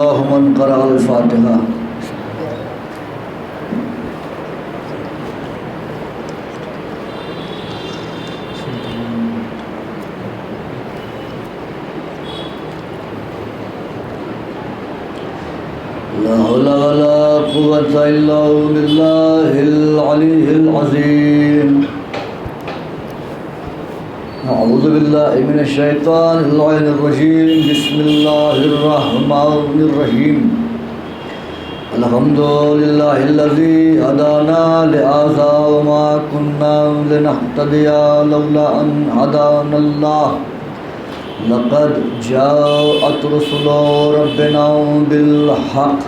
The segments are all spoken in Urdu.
من قرأ الفاتحة. لا حول ولا قوة إلا بالله العلي العظيم. أعوذ بالله من الشيطان اللعين الرجيم. بسم الله الرحمن الرحيم. الحمد لله الذي هدانا لهذا وما كنا لنهتدي لولا أن هدانا الله. لقد جاءت رسل ربنا بالحق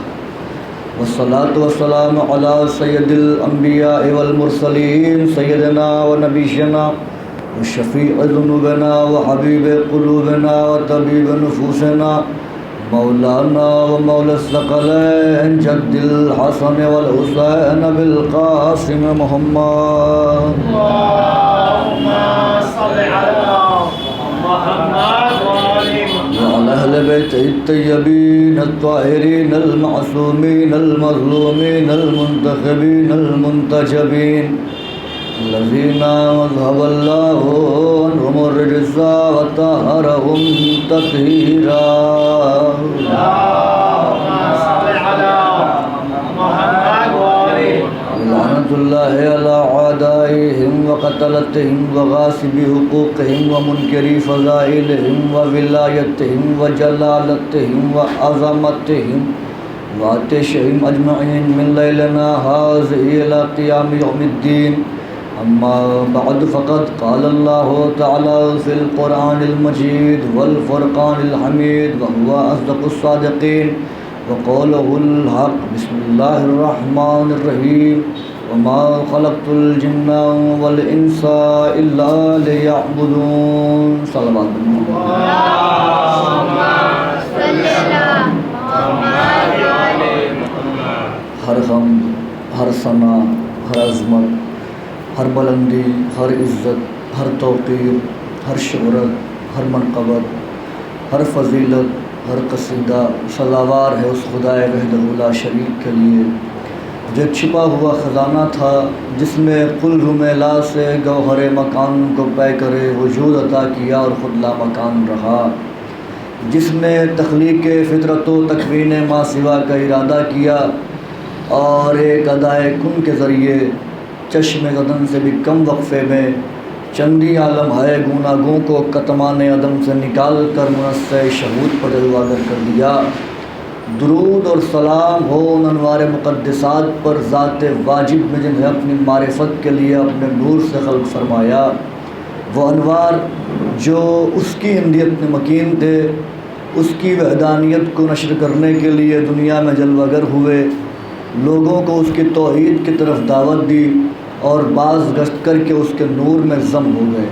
والصلاة والسلام على سيد الأنبياء والمرسلين سيدنا ونبينا وشفيع ذنوبنا وحبيب قلوبنا وطبيب نفوسنا مولانا ومولى الثقلين جد الحسن والحسين بالقاسم محمد. اللهم صل على محمد وعلى أهل بيته الطيبين الطاهرين المعصومين المظلومين المنتخبين المنتجبين الذين أذهب الله عنهم الرجس وطهرهم تطهيرا. اللهم صل على محمد لعنة الله على أعدائهم وقتلتهم وغاصب حقوقهم ومنكري فضائلهم وولايتهم وجلالتهم وعظمتهم وعطشهم أجمعين من ليلنا هذا إلى قيام يوم الدين. أما بعد فقد قال الله تعالى في القرآن المجيد والفرقان الحميد وهو أصدق الصادقين وقوله الحق. بسم الله الرحمن الرحيم. وما خلقت الجن والإنس إلا ليعبدون. صلوات الله. اللهم صل على محمد. ہر غم، ہر ثنا، ہر عظمت، ہر بلندی، ہر عزت، ہر توقیر، ہر شہرت، ہر منقبت، ہر فضیلت، ہر قصیدہ سزاوار ہے اس خدائے وحدہ لا شریک کے لیے جو چھپا ہوا خزانہ تھا، جس نے قلب میں لا سے گوہر مکان کو پے کرے وجود عطا کیا اور خود لا مکان رہا، جس نے تخلیق فطرت و تکوین ما سوا کا ارادہ کیا اور ایک ادائے کن کے ذریعے چشم زدن سے بھی کم وقفے میں چندی عالم ہے گوناگوں کو کتمان عدم سے نکال کر منصع شہود پر اجاگر کر دیا۔ درود اور سلام ہو ان انوار مقدسات پر ذات واجب میں جنہیں اپنی معرفت کے لیے اپنے نور سے خلق فرمایا، وہ انوار جو اس کی اندیت میں مکین تھے، اس کی وحدانیت کو نشر کرنے کے لیے دنیا میں جلوہ گر ہوئے، لوگوں کو اس کی توحید کی طرف دعوت دی اور بعض گشت کر کے اس کے نور میں ضم ہو گئے۔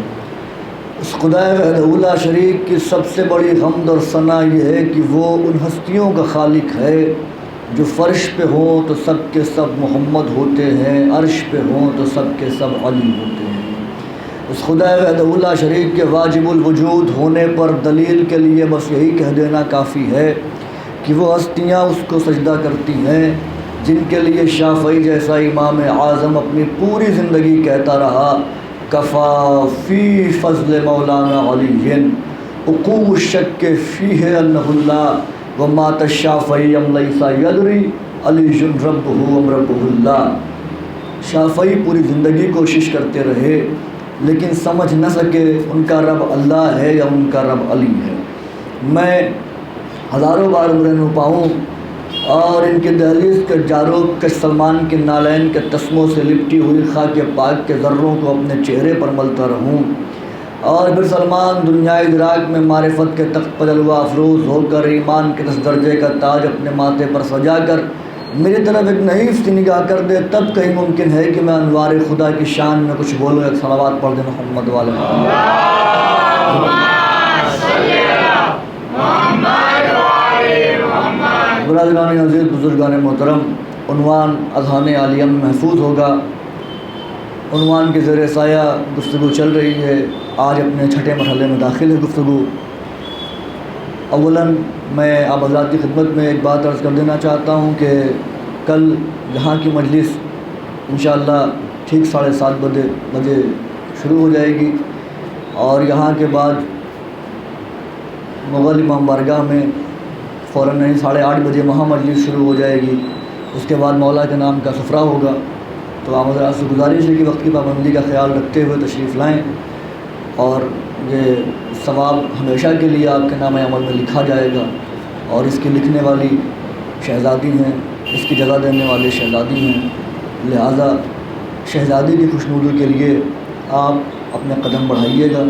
اس خدائے وحدہ لا شریک کی سب سے بڑی حمد اور ثنا یہ ہے کہ وہ ان ہستیوں کا خالق ہے جو فرش پہ ہوں تو سب کے سب محمد ہوتے ہیں، عرش پہ ہوں تو سب کے سب علی ہوتے ہیں۔ اس خدائے وحدہ لا شریک کے واجب الوجود ہونے پر دلیل کے لیے بس یہی کہہ دینا کافی ہے کہ وہ ہستیاں اس کو سجدہ کرتی ہیں جن کے لیے شافعی جیسا امام اعظم اپنی پوری زندگی کہتا رہا کفا فی فضل مولانا علی عقوب الشک فیہ انہ اللہ ومات الشافعی ام لیسا یدری علی ربہ ام ربہ اللہ۔ شافعی پوری زندگی کوشش کرتے رہے لیکن سمجھ نہ سکے ان کا رب اللہ ہے یا ان کا رب علی ہے۔ میں ہزاروں بار عمریں نو پاؤں اور ان کے دہلیز کے جاروب کے سلمان کے نالین کے تسموں سے لپٹی ہوئی خاک پاک کے ذروں کو اپنے چہرے پر ملتا رہوں اور پھر سلمان دنیا ادراک میں معرفت کے تخت پر جلوہ افروز ہو کر ایمان کے 10 درجے کا تاج اپنے ماتھے پر سجا کر میری طرف ایک نحیف سی نگاہ کر دے، تب کہیں ممکن ہے کہ میں انوار خدا کی شان میں کچھ بولوں۔ ایک صلوات پڑھ دیں محمد والے برادران عزیز، بزرگان محترم، عنوان اذہان عالیہ میں محفوظ ہوگا۔ عنوان کے زیر سایہ گفتگو چل رہی ہے، آج اپنے چھٹے مرحلے میں داخل ہے گفتگو۔ اولاً میں آپ حضرات کی خدمت میں ایک بات عرض کر دینا چاہتا ہوں کہ کل یہاں کی مجلس انشاءاللہ ٹھیک 7:30 بجے شروع ہو جائے گی، اور یہاں کے بعد مغل امام بارگاہ میں فوراً 8:30 بجے وہاں مجلس شروع ہو جائے گی۔ اس کے بعد مولا کے نام کا سفرہ ہوگا۔ تو آپ حضرات سے گزارش ہے کہ وقت کی پابندی کا خیال رکھتے ہوئے تشریف لائیں، اور یہ ثواب ہمیشہ کے لیے آپ کے نام عمل میں لکھا جائے گا، اور اس کی لکھنے والی شہزادی ہیں، اس کی جگہ دینے والے شہزادی ہیں، لہٰذا شہزادی کی خوشنودی کے لیے آپ اپنے قدم بڑھائیے گا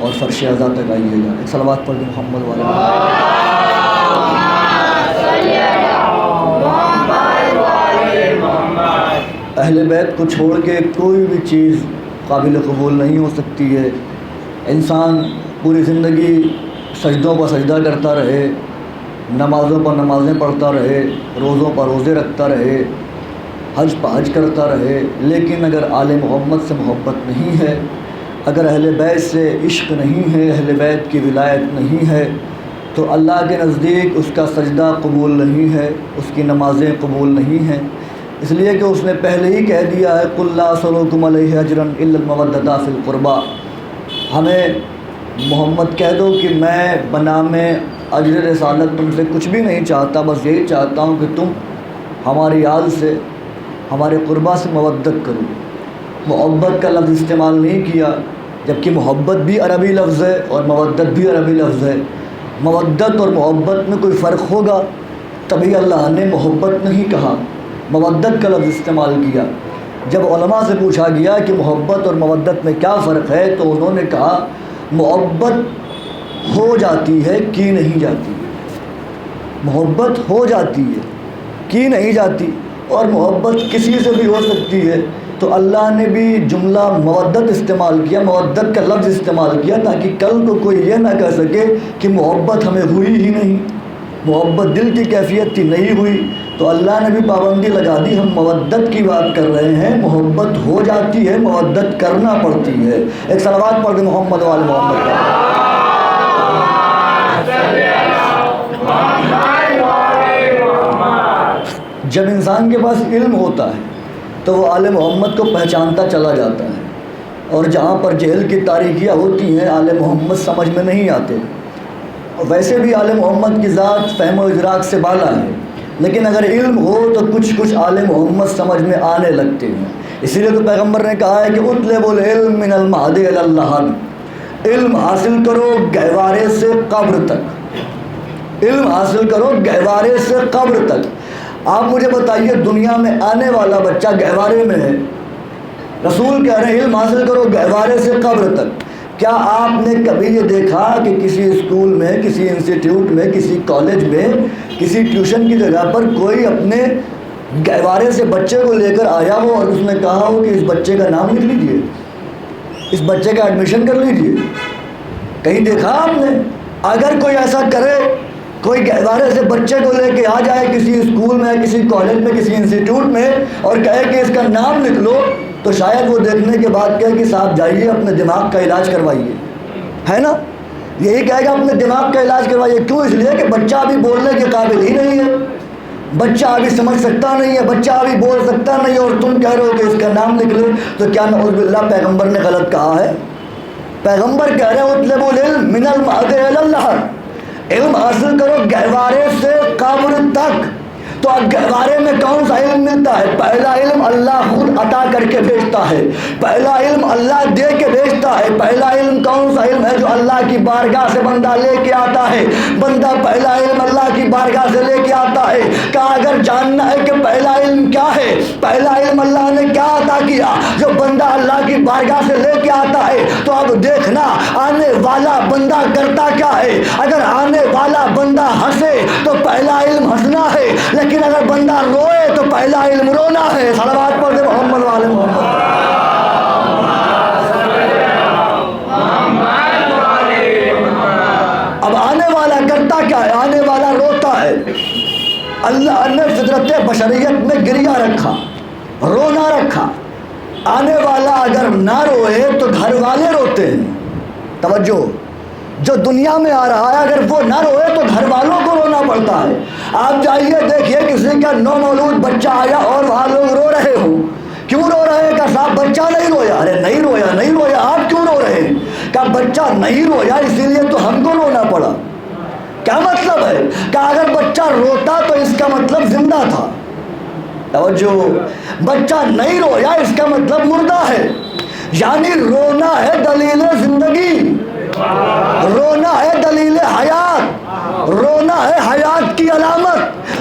اور فرش اعضاء تک آئیے گا۔ ایک صلوات پڑھ دیں محمد والے اہل بیت کو چھوڑ کے کوئی بھی چیز قابل قبول نہیں ہو سکتی ہے۔ انسان پوری زندگی سجدوں پر سجدہ کرتا رہے، نمازوں پر نمازیں پڑھتا رہے، روزوں پر روزے رکھتا رہے، حج پر حج کرتا رہے، لیکن اگر آل محمد سے محبت نہیں ہے، اگر اہل بیت سے عشق نہیں ہے، اہل بیت کی ولایت نہیں ہے، تو اللہ کے نزدیک اس کا سجدہ قبول نہیں ہے، اس کی نمازیں قبول نہیں ہیں، اس لیے کہ اس نے پہلے ہی کہہ دیا ہے قُلْ لَا أَسْأَلُكُمْ عَلَيْهِ أَجْرًا إِلَّا الْمَوَدَّةَ فِي الْقُرْبَى۔ ہمیں محمد کہہ دو کہ میں بنام اجر رسالت تم سے کچھ بھی نہیں چاہتا، بس یہی چاہتا ہوں کہ تم ہماری آل سے، ہمارے قربا سے مودت کرو۔ محبت کا لفظ استعمال نہیں کیا، جبکہ محبت بھی عربی لفظ ہے اور مودت بھی عربی لفظ ہے۔ مودت اور محبت میں کوئی فرق ہوگا، تبھی اللہ نے محبت نہیں کہا، مودت کا لفظ استعمال کیا۔ جب علماء سے پوچھا گیا کہ محبت اور مودت میں کیا فرق ہے، تو انہوں نے کہا محبت ہو جاتی ہے کی نہیں جاتی، محبت ہو جاتی ہے کی نہیں جاتی، اور محبت کسی سے بھی ہو سکتی ہے۔ تو اللہ نے بھی جملہ مودت استعمال کیا، مودت کا لفظ استعمال کیا، تاکہ کل کو کوئی یہ نہ کہہ سکے کہ محبت ہمیں ہوئی ہی نہیں، محبت دل کی کیفیت تھی نہیں ہوئی۔ تو اللہ نے بھی پابندی لگا دی، ہم مودت کی بات کر رہے ہیں، محبت ہو جاتی ہے، مودت کرنا پڑتی ہے۔ ایک صلوات پڑھ دیں محمد وآل محمد کا۔ جب انسان کے پاس علم ہوتا ہے تو وہ آل محمد کو پہچانتا چلا جاتا ہے، اور جہاں پر جہل کی تاریکیاں ہوتی ہیں آل محمد سمجھ میں نہیں آتے۔ اور ویسے بھی آل محمد کی ذات فہم و ادراک سے بالا ہے، لیکن اگر علم ہو تو کچھ آل محمد سمجھ میں آنے لگتے ہیں۔ اسی لیے تو پیغمبر نے کہا ہے کہ اطلبوا العلم من المہد الی اللحد، علم حاصل کرو گہوارے سے قبر تک، علم حاصل کرو گہوارے سے قبر تک۔ آپ مجھے بتائیے دنیا میں آنے والا بچہ گہوارے میں ہے، رسول کہہ رہے ہیں علم حاصل کرو گہوارے سے قبر تک۔ کیا آپ نے کبھی یہ دیکھا کہ کسی اسکول میں، کسی انسٹیٹیوٹ میں، کسی کالج میں، کسی ٹیوشن کی جگہ پر کوئی اپنے گہوارے سے بچے کو لے کر آیا ہو اور اس نے کہا ہو کہ اس بچے کا نام لکھ لیجئے، اس بچے کا ایڈمیشن کر لیجئے؟ کہیں دیکھا آپ نے؟ اگر کوئی ایسا کرے، کوئی گہوارے سے بچے کو لے کے آ جائے کسی اسکول میں، کسی کالج میں، کسی انسٹیٹیوٹ میں اور کہے کہ اس کا نام لکھ لو، تو شاید وہ دیکھنے کے بعد کہے کہ صاحب جائیے اپنے دماغ کا علاج کروائیے، ہے نا؟ یہی کہے گا اپنے دماغ کا علاج کروائیے۔ کیوں؟ اس لیے کہ بچہ ابھی بولنے کے قابل ہی نہیں ہے، بچہ ابھی سمجھ سکتا نہیں ہے، بچہ ابھی بول سکتا نہیں ہے، اور تم کہہ رہے ہو کہ اس کا نام لکھ لو۔ تو کیا نعوذ باللہ پیغمبر نے غلط کہا ہے؟ پیغمبر کہہ رہے ہیں اطلبوا العلم من المہد الی اللحد، علم حاصل کرو گہوارے سے قبر تک۔ تو اب گہوارے میں کون سا علم ملتا ہے؟ پہلا علم اللہ خود عطا کر کے بھیجتا ہے، پہلا علم اللہ دے کے بھیجتا ہے۔ پہلا علم کون سا علم ہے؟ جو اللہ کی بارگاہ سے بندہ لے کے آتا ہے۔ بندہ پہلا علم اللہ کی بارگاہ سے لے کے آتا ہے۔ کہا اگر جاننا ہے کہ پہلا علم کیا ہے، پہلا علم اللہ نے کیا عطا کیا جو بندہ اللہ کی بارگاہ سے لے کے آتا ہے، تو اب دیکھنا آنے والا بندہ کرتا کیا ہے۔ اگر آنے والا بندہ ہنسے تو پہلا علم ہنسنا ہے، لیکن اگر بندہ روئے تو پہلا علم رونا ہے۔ صلوات پڑھ دے محمد والے محمد۔ اب آنے والا کرتا کیا ہے؟ آنے والا روتا ہے۔ اللہ نے فطرت بشریت میں گریہ رکھا، رونا رکھا۔ آنے والا اگر نہ روئے تو گھر والے روتے ہیں۔ توجہ، جو دنیا میں آ رہا ہے اگر وہ نہ روئے تو گھر والوں کو رونا پڑتا ہے۔ آپ جائیے دیکھیے کسی کا نومولود بچہ آیا اور وہاں لوگ رو رہے ہوں، کیوں رو رہے ہیں؟ کہ صاحب بچہ نہیں رویا۔ ارے نہیں رویا، نہیں رویا، آپ کیوں رو رہے ہیں؟ کہ بچہ نہیں رویا اسی لیے تو ہم کو رونا پڑا۔ کیا مطلب ہے؟ کہ اگر بچہ روتا تو اس کا مطلب زندہ تھا۔ توجہ، بچہ نہیں رویا اس کا مطلب مردہ ہے، یعنی رونا ہے دلیل زندگی، رونا ہے دلیل حیات، رونا ہے حیات کی علامت،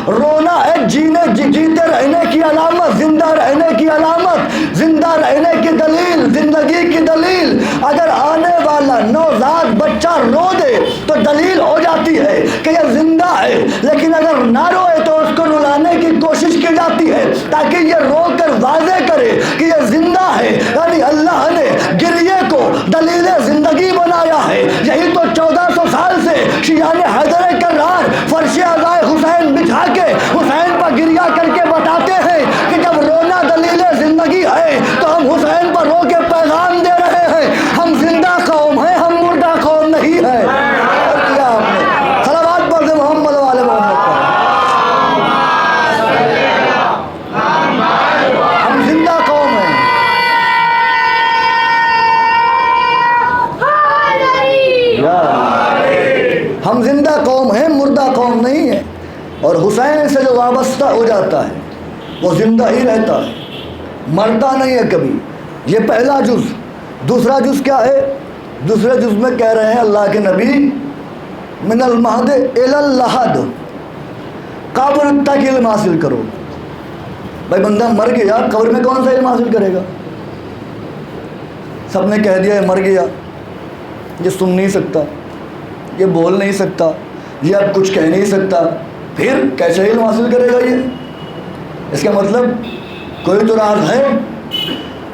رونا ہے جیتے رہنے کی علامت، زندہ رہنے کی علامت، زندہ رہنے کی دلیل، زندگی کی دلیل۔ اگر آنے والا نوزاد بچہ رو دے تو دلیل ہو جاتی ہے کہ یہ زندہ ہے، لیکن اگر نہ روئے تو اس کو رلانے کی کوشش کی جاتی ہے تاکہ یہ رو کر واضح کرے کہ یہ زندہ ہے۔ یعنی اللہ نے گریے کو دلیل زندگی بنایا ہے۔ یہی تو 1400 سال سے شیعان حیدر کرار فرش عزائے حسین بچھا کے حسین پر گریہ کر کے بتاتے ہیں کہ جب رونا دلیل زندگی ہے تو ہم حسین پر رو کے پیغام دے رہے ہیں ہم زندہ قوم ہیں، ہم مردہ قوم نہیں ہے۔ اور کیا آپ نے صلوات پڑھ دے محمد والے محمد پر۔ ہم زندہ قوم ہیں۔ ہم زندہ قوم ہیں، مردہ قوم نہیں ہے۔ اور حسین سے جو وابستہ ہو جاتا ہے وہ زندہ ہی رہتا ہے، مرتا نہیں ہے کبھی۔ یہ پہلا جز۔ دوسرا جز کیا ہے؟ دوسرے جز میں کہہ رہے ہیں اللہ کے نبی من المہد الی اللحد، قبر تک علم حاصل کرو۔ بھائی بندہ مر گیا، قبر میں کون سا علم حاصل کرے گا؟ سب نے کہہ دیا ہے مر گیا، یہ سن نہیں سکتا، یہ بول نہیں سکتا، یہ اب کچھ کہہ نہیں سکتا، پھر کیسے علم حاصل کرے گا؟ یہ اس کا مطلب کوئی تو راز ہے۔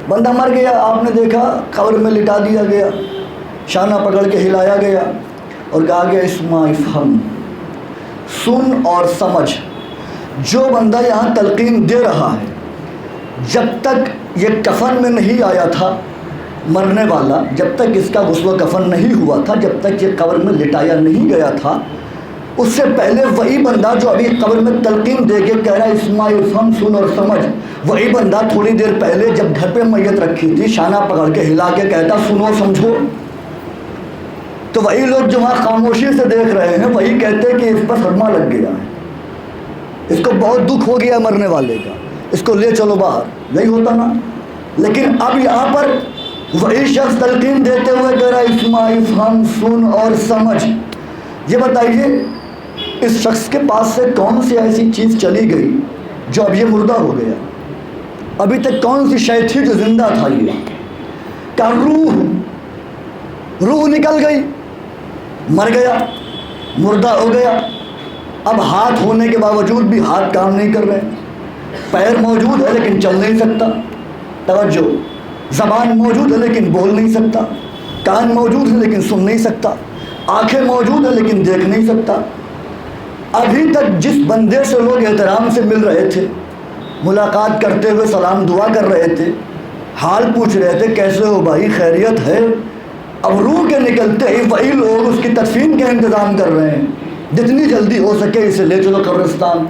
بندہ مر گیا، آپ نے دیکھا قبر میں لٹا دیا گیا، شانہ پکڑ کے ہلایا گیا اور کہا گیا اسمع افہم، سن اور سمجھ۔ جو بندہ یہاں تلقین دے رہا ہے جب تک یہ کفن میں نہیں آیا تھا، مرنے والا جب تک اس کا غسل و کفن نہیں ہوا تھا، جب تک یہ قبر میں لٹایا نہیں گیا تھا، اس سے پہلے وہی بندہ جو ابھی قبر میں تلقین دے کے کہہ رہا ہے اسمع افہم، سن اور سمجھ، وہی بندہ تھوڑی دیر پہلے جب گھر پہ میت رکھی تھی شانہ پکڑ کے ہلا کے کہتا سنو سمجھو۔ تو وہی لوگ جو وہاں خاموشی سے دیکھ رہے ہیں وہی کہتے کہ اس پر صدمہ لگ گیا ہے، اس کو بہت دکھ ہو گیا مرنے والے کا، اس کو لے چلو باہر، یہی ہوتا نا۔ لیکن اب یہاں پر وہی شخص تلقین دیتے ہوئے کہہ رہا ہے اسمع افہم، سن اور سمجھ۔ یہ بتائیے اس شخص کے پاس سے کون سی ایسی چیز چلی گئی جو اب یہ مردہ ہو گیا؟ ابھی تک کون سی شے تھی جو زندہ تھا؟ یہ کہ روح نکل گئی، مر گیا، مردہ ہو گیا۔ اب ہاتھ ہونے کے باوجود بھی ہاتھ کام نہیں کر رہے، پیر موجود ہے لیکن چل نہیں سکتا، توجہ، زبان موجود ہے لیکن بول نہیں سکتا، کان موجود ہے لیکن سن نہیں سکتا، آنکھیں موجود ہیں لیکن دیکھ نہیں سکتا۔ ابھی تک جس بندے سے لوگ احترام سے مل رہے تھے، ملاقات کرتے ہوئے سلام دعا کر رہے تھے، حال پوچھ رہے تھے کیسے ہو بھائی، خیریت ہے، اب روح کے نکلتے ہی وہی لوگ اس کی تدفین کا انتظام کر رہے ہیں، جتنی جلدی ہو سکے اسے لے چلو قبرستان،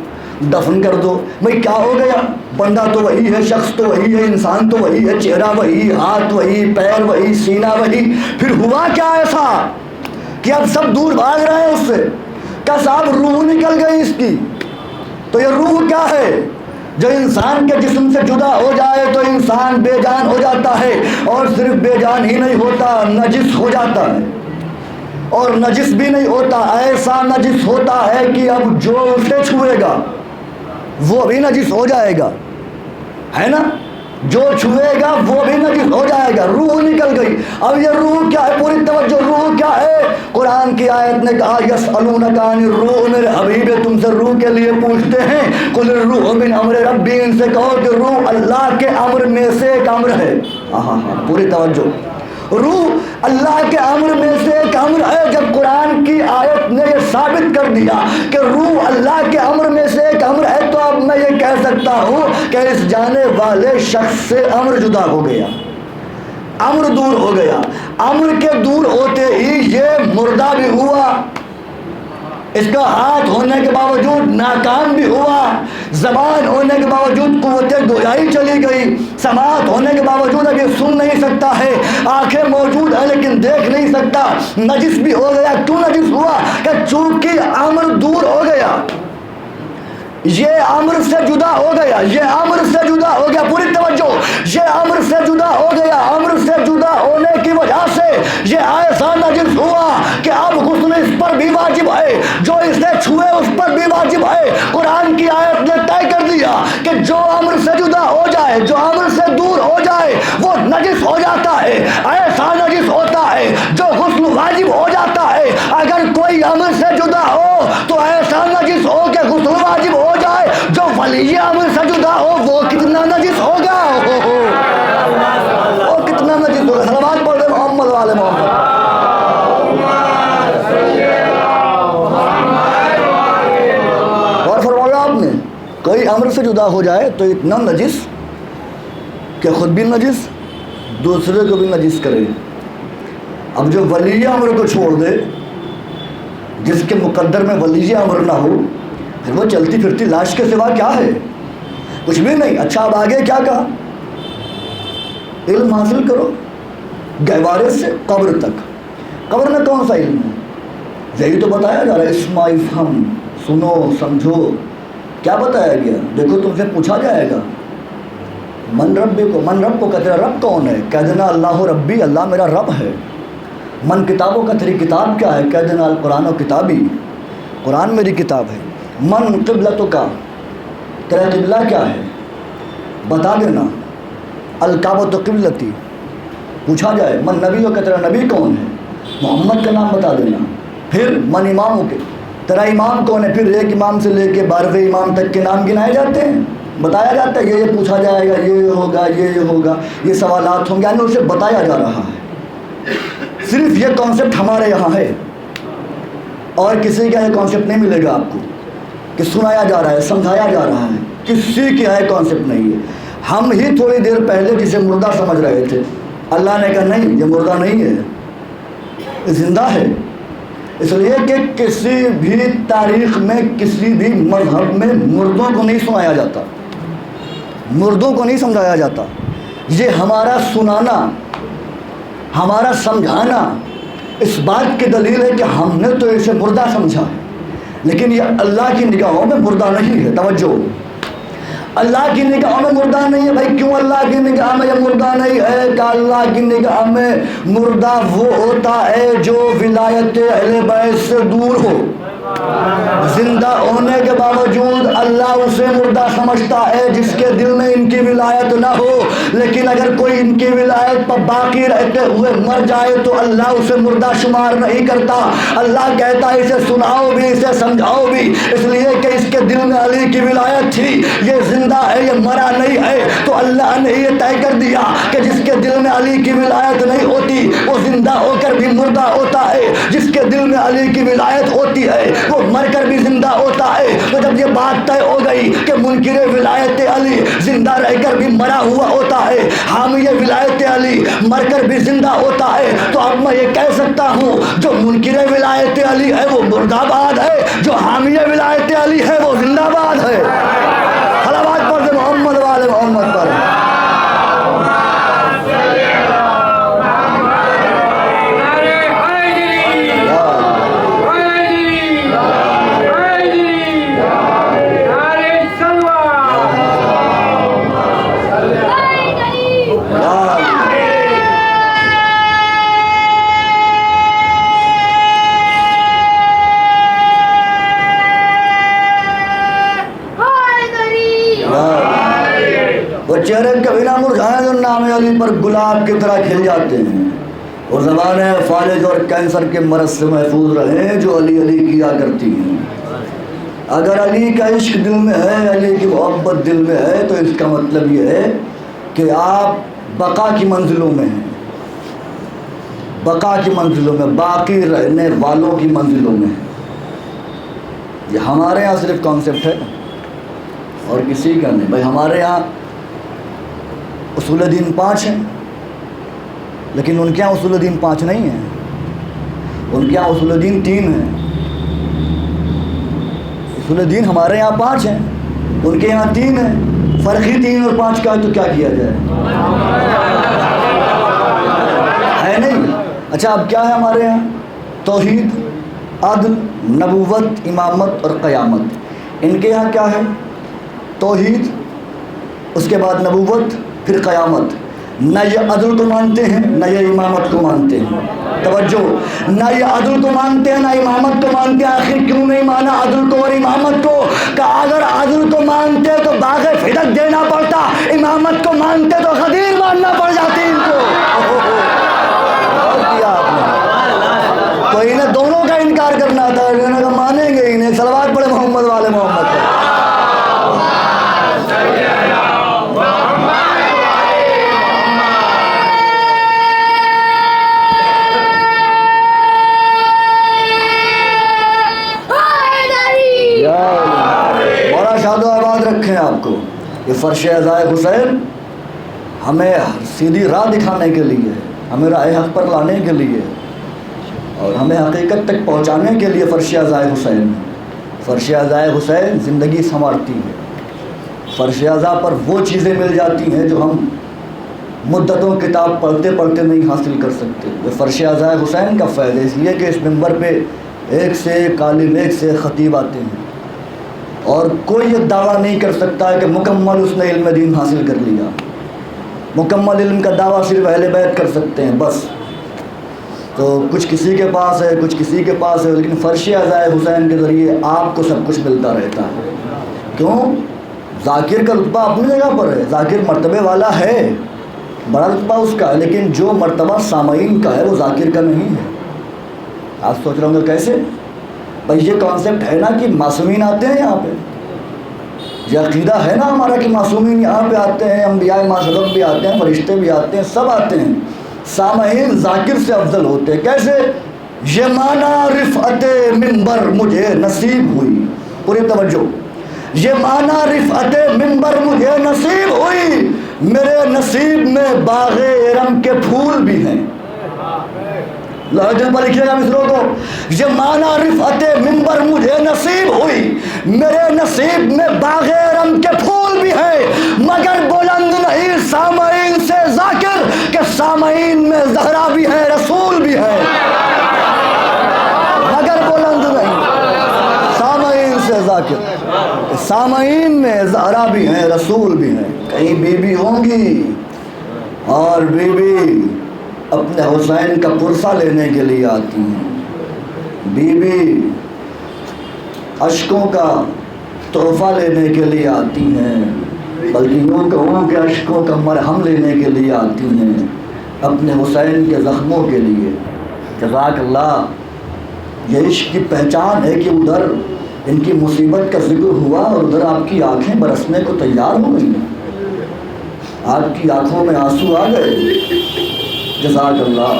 دفن کر دو۔ بھائی کیا ہو گیا؟ بندہ تو وہی ہے، شخص تو وہی ہے، انسان تو وہی ہے، چہرہ وہی، ہاتھ وہی، پیر وہی، سینہ وہی، پھر ہوا کیا ایسا کہ اب سب دور بھاگ رہے ہیں اس سے؟ کہ صاحب روح نکل گئی اس کی۔ تو یہ روح کیا ہے؟ جو انسان کے جسم سے جدا ہو جائے تو انسان بے جان ہو جاتا ہے، اور صرف بے جان ہی نہیں ہوتا، نجس ہو جاتا ہے، اور نجس بھی نہیں ہوتا، ایسا نجس ہوتا ہے کہ اب جو اسے چھوئے گا وہ بھی نجس ہو جائے گا، ہے نا؟ جو چھوئے گا وہ بھی نجس ہو جائے گا۔ روح نکل گئی۔ اب یہ روح کیا ہے؟ پوری توجہ، روح کیا ہے؟ قرآن کی آیت نے کہا یسألونک عن الروح، میرے حبیب تم سے روح کے لیے پوچھتے ہیں، قل الروح من امر ربی، ان سے کہو کہ روح اللہ کے امر میں سے ایک امر ہے۔ پوری توجہ، روح اللہ کے امر میں سے ایک امر ہے۔ جب قرآن کی آیت نے یہ ثابت کر دیا کہ روح اللہ کے امر میں سے ایک امر ہے تو اب میں یہ کہہ سکتا ہوں کہ اس جانے والے شخص سے امر جدا ہو گیا۔ امر دور ہو گیا. امر کے دور ہوتے ہی یہ مردہ بھی ہوا, اس کا ہاتھ ہونے کے باوجود ناکام بھی ہوا, زبان ہونے کے باوجود قوت گویائی چلی گئی, سماعت ہونے کے باوجود اب یہ سن نہیں سکتا ہے, آنکھیں موجود ہیں لیکن دیکھ نہیں سکتا, نجس بھی ہو گیا. کیوں نجس ہوا؟ کہ چونکہ امر دور ہو گیا, یہ امر سے جدا ہو گیا, یہ امر سے جدا ہو گیا. پوری توجہ, یہ امر سے جدا ہو گیا. امر سے جدا ہونے کی وجہ سے یہ ایسا نجس ہوا کہ اب غسل اس پر بھی واجب ہے, جو اسے چھوئے اس پر بھی واجب ہے. قرآن کی آیت نے طے کر دیا کہ جو امر سے جدا ہو جائے, جو امر سے دور ہو جائے وہ نجس ہو جاتا ہے. ایسا نجس ہوتا ہے جو غسل واجب ہو جاتا ہے. اگر کوئی امر سے جدا ہو تو ایسا نجس ہو کہ غسل واجب ہو جائے. جو ولی امر سے جدا ہو وہ کتنا نجس ہوگا, وہ کتنا نجس ہوگا. صلوات پڑھ رہے محمد والے محمد. اور فرمایا آپ نے کوئی امر سے جدا ہو جائے تو اتنا نجس کہ خود بھی نجس دوسرے کو بھی نجس کرے. اب جو ولی امر کو چھوڑ دے, جس کے مقدر میں ولی امر نہ ہو, پھر وہ چلتی پھرتی لاش کے سوا کیا ہے؟ کچھ بھی نہیں. اچھا اب آگے کیا کہا؟ علم حاصل کرو گہوارے سے قبر تک. قبر میں کون سا علم ہے؟ یہی تو بتایا جا رہا ہے, اسمع افہم, سنو سمجھو. کیا بتایا گیا؟ دیکھو تم سے پوچھا جائے گا من رب کو کہتے رب کون ہے؟ کہہ دینا اللہ ربی, اللہ میرا رب ہے. من کتابوں کا تیری کتاب کیا ہے؟ کہہ دینا القرآن و کتابی, قرآن میری کتاب ہے. من قبلتوں کا, تیرا قبلہ کیا ہے؟ بتا دینا الکعبۃ قبلتی. پوچھا جائے من نبیوں کا, تیرا نبی کون ہے؟ محمد کا نام بتا دینا. پھر من اماموں کے, تیرا امام کون ہے؟ پھر ایک امام سے لے کے 12ویں امام تک کے نام گنائے جاتے ہیں, بتایا جاتا ہے یہ پوچھا جائے گا, یہ ہوگا, یہ ہوگا, یہ سوالات ہوں گے, یعنی اسے بتایا جا رہا ہے. صرف یہ کانسیپٹ ہمارے یہاں ہے, اور کسی کا یہ کانسیپٹ نہیں ملے گا آپ کو کہ سنایا جا رہا ہے, سمجھایا جا رہا ہے. کسی کی ہے کانسیپٹ نہیں ہے. ہم ہی تھوڑی دیر پہلے جسے مردہ سمجھ رہے تھے, اللہ نے کہا نہیں یہ مردہ نہیں ہے, یہ زندہ ہے. اس لیے کہ کسی بھی تاریخ میں, کسی بھی مذہب میں مردوں کو نہیں سنایا جاتا, مردوں کو نہیں سمجھایا جاتا. یہ ہمارا سنانا, ہمارا سمجھانا اس بات کی دلیل ہے کہ ہم نے تو اسے مردہ سمجھا ہے, لیکن یہ اللہ کی نگاہوں میں مردہ نہیں ہے. توجہ, اللہ کی نگاہوں میں مردہ نہیں ہے. بھائی کیوں اللہ کی نگاہ میں یہ مردہ نہیں ہے؟ کہ اللہ کی نگاہ میں مردہ وہ ہوتا ہے جو ولایت اہل بیت سے دور ہو. زندہ ہونے کے باوجود اللہ اسے مردہ سمجھتا ہے جس کے دل میں ان کی ولایت نہ ہو. لیکن اگر کوئی ان کی ولایت پر باقی رہتے ہوئے مر جائے تو اللہ اسے مردہ شمار نہیں کرتا. اللہ کہتا ہے اسے سناؤ بھی, اسے سمجھاؤ بھی, اس لیے کہ اس کے دل میں علی کی ولایت تھی. یہ زندہ ہے, یہ مرا نہیں ہے. تو اللہ نے یہ طے کر دیا کہ جس کے دل میں علی کی ولایت نہیں ہوتی وہ زندہ ہو کر بھی مردہ ہوتا ہے, جس کے دل میں علی کی ولایت ہوتی ہے وہ مر کر بھی زندہ ہوتا ہے. تو جب یہ بات طے ہو گئی کہ منکر ولایت علی زندہ رہ کر بھی مرا ہوا ہوتا ہے, حامی ولایت علی مر کر بھی زندہ ہوتا ہے, تو اب میں یہ کہہ سکتا ہوں جو منکر ولایت علی ہے وہ مردہ باد ہے, جو حامی ولایت علی ہے وہ زندہ باد ہے. صلوات پڑھ دے محمد والے محمد پر. چہرے کبھی نہ مرجھائیں جو نام علی پر گلاب کی طرح کھل جاتے ہیں, اور زبانیں فالج اور کینسر کے مرض سے محفوظ رہیں جو علی علی کیا کرتی ہیں. اگر علی کا عشق دل میں ہے, علی کی محبت دل میں ہے, تو اس کا مطلب یہ ہے کہ آپ بقا کی منزلوں میں ہیں, بقا کی منزلوں میں, باقی رہنے والوں کی منزلوں میں. یہ ہمارے یہاں صرف کانسیپٹ ہے اور کسی کا نہیں. بھائی ہمارے یہاں اصول دین 5 ہیں, لیکن ان کے یہاں اصول دین 5 نہیں ہیں، ان کے یہاں اصول دین 3 ہیں۔ اصول دین ہمارے یہاں 5 ہیں، ان کے یہاں 3 ہیں، فرق ہی 3 اور 5 کا ہے، تو کیا کیا جائے؟ ہے نہیں؟ اچھا اب کیا ہے ہمارے یہاں؟ توحید، عدل، نبوت، امامت اور قیامت۔ ان کے یہاں کیا ہے؟ توحید، اس کے بعد نبوت، پھر قیامت۔ نہ یہ عدل کو مانتے ہیں نہ یہ امامت کو مانتے ہیں۔ توجہ، نہ یہ عدل کو مانتے ہیں نہ امامت کو مانتے ہیں۔ آخر کیوں نہیں مانا عدل کو اور امامت کو؟ کہ اگر عدل کو مانتے تو باغ فدق دینا پڑتا، امامت کو مانتے تو غدیر ماننا پڑ جاتی ان کو۔ اور کیا آپ نے؟ تو انہیں دونوں کا انکار کرنا تھا، انہوں نے کہا مانیں گے ہی نہیں، صلوات پڑھے محمد والے محمد پر۔ بڑا شاد و آباد رکھیں آپ کو۔ یہ فرش عزائے حسین ہمیں سیدھی راہ دکھانے کے لیے، ہمیں راہ حق پر لانے کے لیے اور ہمیں حقیقت تک پہنچانے کے لیے فرش عزائے حسین۔ فرش عزائے حسین زندگی سنوارتی ہے۔ فرش عزا پر وہ چیزیں مل جاتی ہیں جو ہم مدتوں کتاب پڑھتے پڑھتے نہیں حاصل کر سکتے۔ یہ فرش عزائے حسین کا فیض ہے، اس لیے کہ اس منبر پہ ایک سے ایک عالم، ایک سے ایک خطیب آتے ہیں اور کوئی یہ دعویٰ نہیں کر سکتا ہے کہ مکمل اس نے علم دین حاصل کر لیا۔ مکمل علم کا دعویٰ صرف اہل بیت کر سکتے ہیں بس۔ تو کچھ کسی کے پاس ہے، کچھ کسی کے پاس ہے، لیکن فرش عزائے حسین کے ذریعے آپ کو سب کچھ ملتا رہتا ہے۔ کیوں؟ ذاکر کا رتبہ اپنی جگہ پر ہے، ذاکر مرتبے والا ہے، بڑا رتبہ اس کا ہے، لیکن جو مرتبہ سامعین کا ہے وہ ذاکر کا نہیں ہے۔ آپ سوچ رہے ہوں گے کیسے؟ بھائی یہ کانسیپٹ ہے نا کہ معصومین آتے ہیں یہاں پہ، یہ عقیدہ ہے نا ہمارا کہ معصومین یہاں پہ آتے ہیں، انبیاء معصوم بھی آتے ہیں، فرشتے بھی آتے ہیں، سب آتے ہیں، سامعین ذاکر سے افضل ہوتے ہیں۔ کیسے؟ یہ مانا رفعت منبر مجھے نصیب ہوئی، پوری توجہ، یہ مانا رفعت منبر مجھے نصیب ہوئی، میرے نصیب میں باغ ارم کے پھول بھی ہیں۔ دل پر لکھیے گا مصروں کو، یہ مانا رفعت منبر مجھے نصیب ہوئی، میرے نصیب میں باغ ارم کے پھول بھی ہیں، مگر بلند نہیں سامعین سے ذاکر کہ سامعین میں زہرا بھی ہے، رسول بھی ہے۔ مگر بلند نہیں سامعین سے ذاکر، سامعین میں زہرا بھی ہیں، رسول بھی ہیں۔ کہیں بی بی ہوں گی اور بی بی اپنے حسین کا پرسہ لینے کے لیے آتی ہیں، بی بی اشکوں کا تحفہ لینے کے لیے آتی ہیں، بلکہ یوں کہوں کہ اشکوں کا مرہم لینے کے لیے آتی ہیں، اپنے حسین کے زخموں کے لیے۔ جزاک اللہ، یہ عشق کی پہچان ہے کہ ادھر ان کی مصیبت کا ذکر ہوا اور ادھر آپ کی آنکھیں برسنے کو تیار ہو گئی، آپ کی آنکھوں میں آنسو آ گئے۔ جزاک اللہ،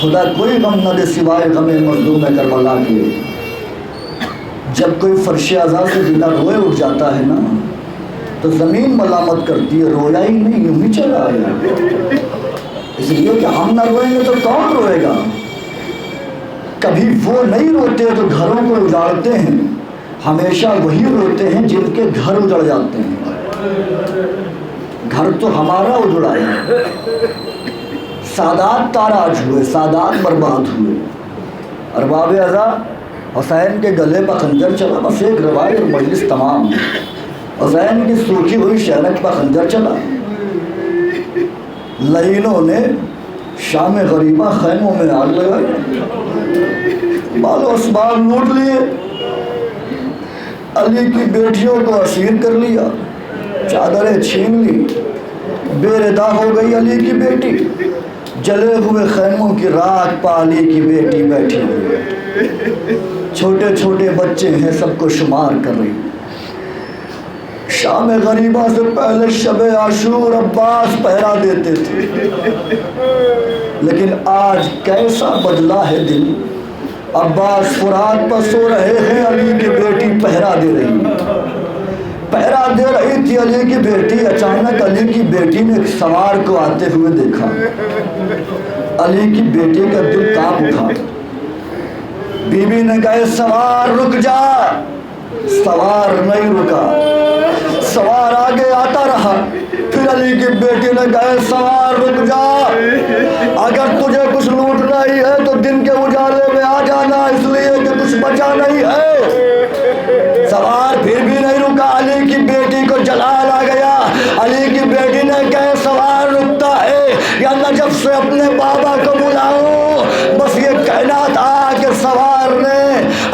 خدا کوئی غم نہ دے سوائے غم مظلوم کربلا کے۔ جب کوئی فرش عزا سے دلہ روئے اٹھ جاتا ہے نا تو زمین ملامت کرتی ہے، رویا ہی نہیں، یوں ہی چلا آیا۔ اس لیے کہ ہم نہ روئیں گے تو کون روئے گا؟ کبھی وہ نہیں روتے تو گھروں کو اجاڑتے ہیں، ہمیشہ وہی روتے ہیں جن کے گھر اجڑ جاتے ہیں۔ گھر تو ہمارا اجڑا ہے، سادات تاراج ہوئے، سادات برباد ہوئے، ارباب عزا حسین کے گلے پر خنجر چلا، بس ایک روایت اور مجلس تمام۔ حسین کی سوکھی ہوئی شہنک پر خنجر چلا، لعینوں نے شام غریبہ خیموں میں آگ لگائی، بال و اسباب لوٹ لیے، علی کی بیٹیوں کو اسیر کر لیا، چادریں چھین لی، بے ردا ہو گئی علی کی بیٹی، جلے ہوئے خیموں کی راکھ پا علی کی بیٹی بیٹھی ہوئی، چھوٹے چھوٹے بچے ہیں سب کو شمار کر رہی۔ شام غریبہ سے پہلے شب عاشور عباس پہرا دیتے تھے، لیکن آج کیسا بدلا ہے دل، عباس فرات پر سو رہے ہیں، علی کی بیٹی پہرا دے رہی، پہرا دے رہی تھی تھی علی کی بیٹی، اچانک علی کی بیٹی نے ایک سوار کو آتے ہوئے دیکھا۔ علی کی بیٹی کا دل کانپ اٹھا۔ بی بی نے کہا سوار رک جا، سوار نہیں رکا، سوار آگے آتا رہا۔ پھر علی کی بیٹی نے کہا سوار رک جا، اگر تجھے کچھ لوٹنا ہی ہے تو دن کے اجالے میں آ جانا، اس لیے کہ کچھ بچا نہیں ہے۔ سوار پھر بھی نہیں رکا، علی کی بیٹی کو جلال آ گیا۔ علی کی بیٹی نے کہا سوار رکتا ہے یا نجف سے اپنے بابا کو بلاؤں؟ بس یہ کہنا تھا کہ سوار نے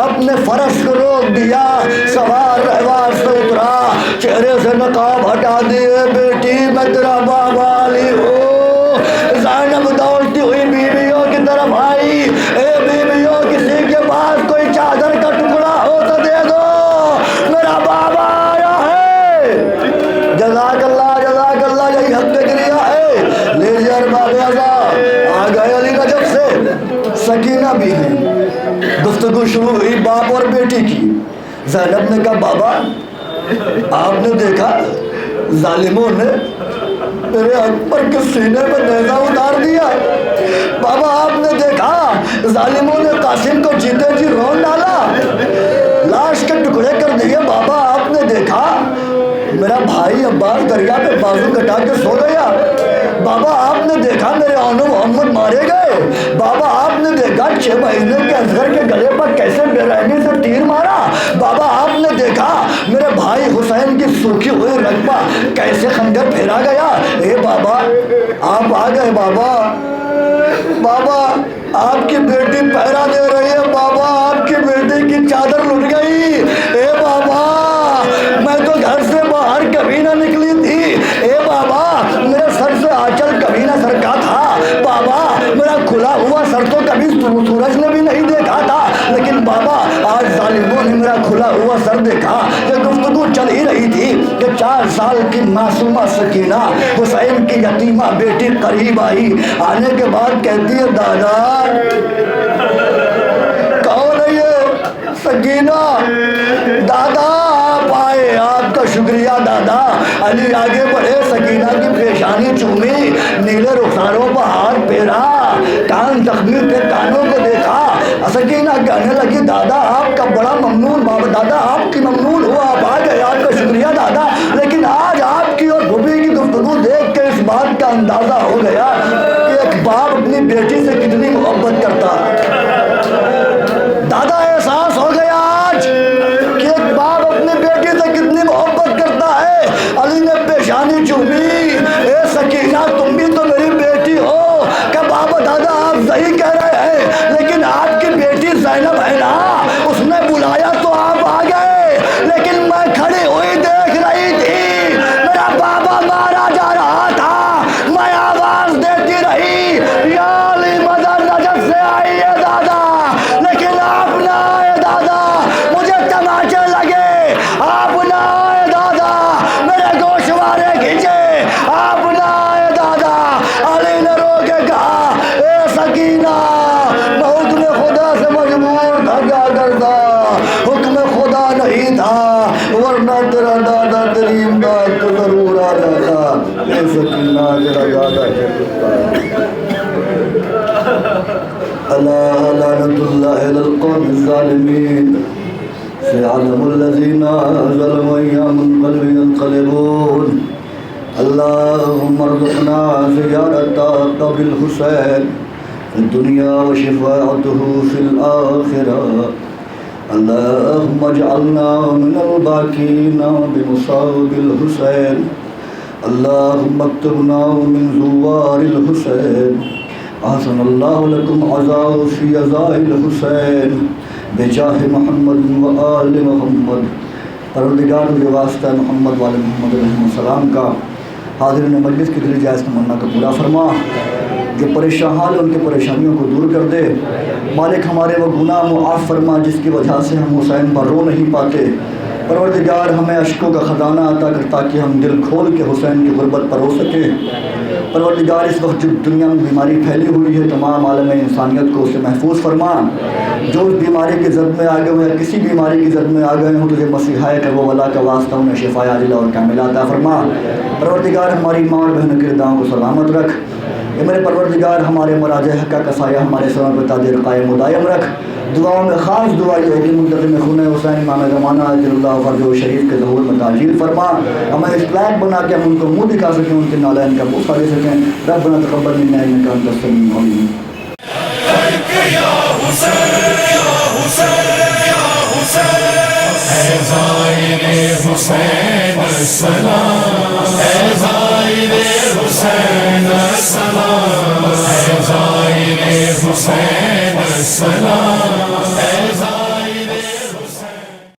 اپنے فرش کو روک دیا۔ سوار رہوار سے اترا، چہرے سے نقاب ہٹا دیے، بیٹی میں تیرا بابا علی ہوں۔ زینب دوڑتی ہوئی بیویوں کی طرف آئی، اے بیویوں کسی کے پاس کوئی چادر کا ٹکڑا ہو تو دے دو، میرا بابا آیا ہے۔ جزاک اللہ، یہی حق گریا ہے۔ لیجیے ارباب اعضاء، آ گئے علی نجف سے، سکینہ بھی ہے۔ گفتگو شروع ہوئی باپ اور بیٹی کی۔ زینب نے کہا بابا آپ نے دیکھا ظالموں نے میرے اکبر کے سینے میں نیزہ اتار دیا۔ بابا آپ نے دیکھا ظالموں نے قاسم کو جیتے جی رون ڈالا، لاش کے ٹکڑے کر دیے۔ بابا آپ نے دیکھا میرا بھائی عباس دریا پہ بازو کٹا کے سو گیا۔ بابا آپ نے دیکھا میرے آنو محمد مارے گئے۔ بابا آپ نے دیکھا 6 مہینے کے اصغر کے گلے پر کیسے بے رحمی سے تیر مارا۔ بابا آپ نے دیکھا میرے بھائی حسین کی سوکھی ہوئی رگ پر کیسے خنجر پھیرا گیا۔ اے بابا آپ آ گئے۔ بابا آپ کی بیٹی پہرا دے رہی ہے، بابا آپ کی بیٹی کی چادر لٹ گئی۔ اے بابا میں تو گھر سے باہر کبھی نہ نکلی تھی۔ اے بابا میرے سر سے آنچل کبھی نہ سرکا تھا۔ بابا میرا کھلا ہوا سر تو کبھی سورج نے بھی نہیں دیکھا تھا، لیکن بابا آج ظالموں نے میرا کھلا ہوا سر دیکھا۔ یہ گفتگو چل ہی رہی تھی کہ 4 سال کی معصومہ سکینہ حسین کی یتیمہ بیٹی قریب آئی۔ آنے کے بعد کہتی ہے دادا کون ہے یہ؟ سکینہ۔ دادا آپ آئے، آپ کا شکریہ دادا۔ علی آگے بڑھے، سکینہ کی پیشانی چومی، نیلے رخساروں پر ہاتھ پھیرا، کان زخمی تھے کانوں کو دیکھا۔ سکینہ کہنے لگی دادا آپ کا بڑا ممنون، بابا دادا آپ کی ممنون ہوا، آپ آ گئے، آپ کا شکریہ دادا۔ لیکن آج آپ کی اور بھوبی کی گفتگو دیکھ کے اس بات کا اندازہ ہو گیا کہ ایک باپ اپنی بیٹی سے کتنی محبت کرتا ہے۔ دادا احساس ہو گیا آج کہ ایک باپ اپنی بیٹی سے کتنی محبت کرتا ہے۔ علی نے پیشانی چومی، اے سکینہ تم بھی تو میری بیٹی ہو۔ کہ بابا دادا آپ صحیح کہہ رہے ہیں، لیکن آپ کی بیٹی زینب ہے نا، اس نے بلایا تو آپ آ گئے، لیکن میں کھڑی ہوئی دیکھ رہی تھی، میرا بابا مارا جا رہا تھا، میں آواز دیتی رہی یا علی مدد نجف سے آئی ہے دادا، لیکن آپ نہ آئے دادا، مجھے تماچے لگے، آپ نہ آئے دادا، میرے گوشوارے کھینچے، آپ نہ آئے دادا۔ علی نے رو کے کہا اے سکینہ میں حکم خدا سے مجبور تھا، کیا کرتا، حکم خدا نہیں تھا، ورنہ تیرا دادا تیری امداد تو ضرور آ جاتا۔ اے سکینہ تیرا دادا کہتا ہے اللہ لعنت اللہ علی القوم الظالمین سيعلم الذين ظلموا أيام منقلب ينقلبون اللهم ارزقنا زيارة قبر الحسين في الدنيا وشفاعته في الآخرة اللهم اجعلنا من الباكين بمصاب الحسين اللهم اكتبنا من زوار الحسين أحسن الله لكم عزاء في عزاء الحسين بجاہ محمد و آل محمد۔ پروردگار مجھے واسطہ محمد والے محمد علیہ السلام کا حاضرین مجلس کی دلی جائز تمنا کا پورا فرما، جو پریشان حال ان کی پریشانیوں کو دور کر دے۔ مالک ہمارے وہ گناہ معاف فرما جس کی وجہ سے ہم حسین پر رو نہیں پاتے۔ پروردگار ہمیں اشکوں کا خزانہ عطا کر تاکہ ہم دل کھول کے حسین کی غربت پر رو سکیں۔ پروردگار اس وقت جو دنیا میں بیماری پھیلی ہوئی ہے تمام عالم انسانیت کو اسے محفوظ فرما. جو اس بیماری کی زد میں آ گئے ہوئے ہیں کسی بیماری کی زد میں آ گئے ہوں تجھے مسیحا کرب و ولا کا واسطہ انہیں شفا عاجلہ اور کاملہ عطا فرما. پروردگار ہماری ماں اور بہنوں کی رداؤں کو سلامت رکھ. اے میرے پروردگار ہمارے مراجع حقہ کا سایہ ہمارے سروں پر تاج قائم و دائم رکھ. دعاؤں میں خاص دعا یہ ہے کہ منتظم خون حسین امام زمانہ اجل اللہ فرج و شریف کے ظہور میں تاجیل فرما. ہمیں اس لائق بنا کہ ہم ان کو منہ دکھا سکیں ان کے نالین کا بوسہ دے سکیں. ربنا تقبل منا انک انت السمیع العلیم. حسین السلام، اے زائر حسین